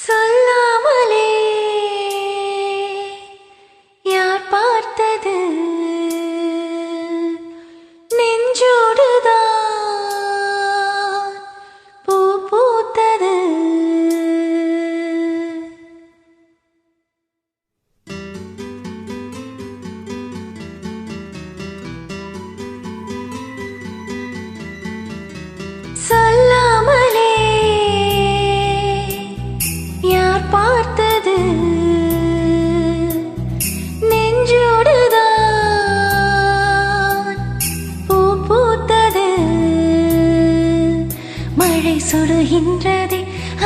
சொல்லாமலே யார் பார்த்தது நெஞ்சோடுதான் பூ பூத்தது. சொல்லாமலே யார் பார்த்தது நெஞ்சோடுதான் பூ பூத்தது. மழை சுடுகின்றதே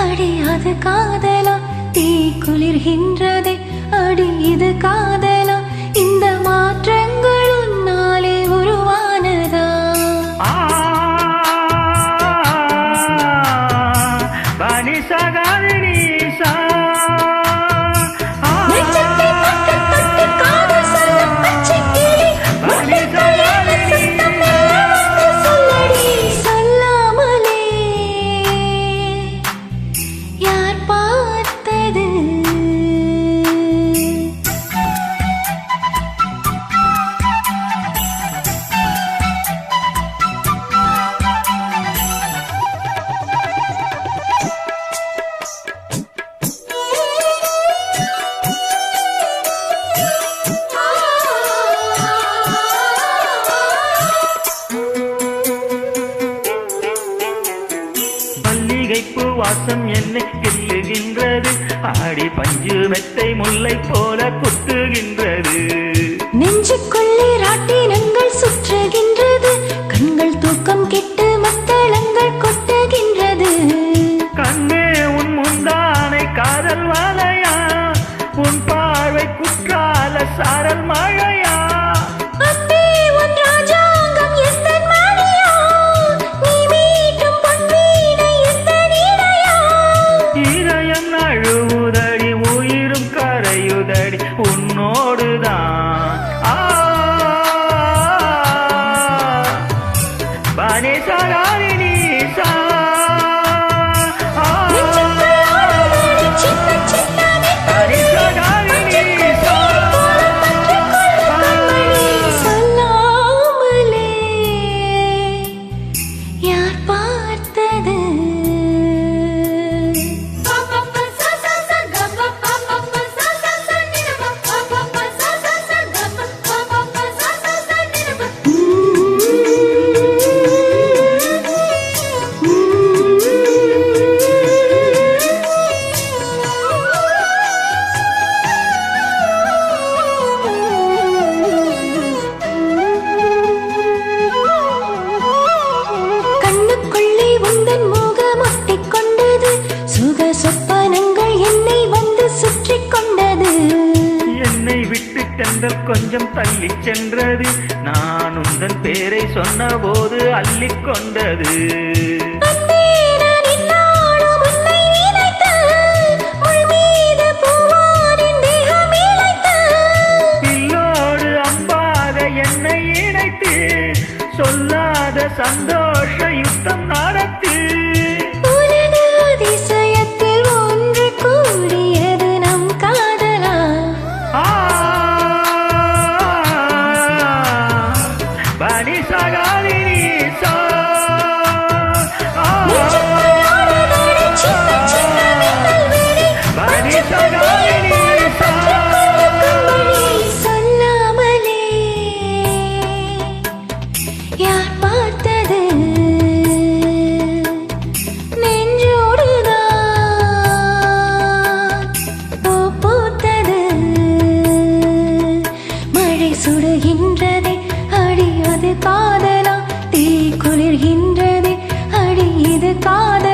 அடி அது காதலா, தீ குளிர்கின்றதே அடி இது காதலா, இந்த மாற்றங்கள் உன்னாலே உருவானதா? வாசம் என்னை கிள்ளுகின்றது, ஆடி பஞ்சு மெத்தை முல்லை போல குத்துகின்றது. நெஞ்சுக்குள்ளே ராட்டினங்கள் சுற்றுகின்றது, கண்கள் தூக்கம் கெட்டு மத்தளங்கள் கொட்டுகின்றது. கண்ணே உன் முந்தானை காதல் வாழையா, உன் பார்வை குற்றால சாரல் மழையா. உன்னோடுதான் பனிசகாரினிசா சொல்லாமலே யார் பார்த்தது சொப்பனங்கள் என்னை வந்து சுற்றி கொண்டது. என்னை விட்டு சென்றல் கொஞ்சம் தள்ளி சென்றது, நான் உந்தன் பேரை சொன்ன போது அள்ளிக் கொண்டது. பில்லோடு அம்பாக என்னை இணைத்து சொல்லாத சந்தோஷ யுத்தம் நடத்து. சொல்லாமலே யார் பார்த்தது நெஞ்சோடுதான் பூ பூத்தது. மழை சுடுகின்றதே அடி அது காதலா, தீ குளிர்கின்றதே அடி இது காதலா.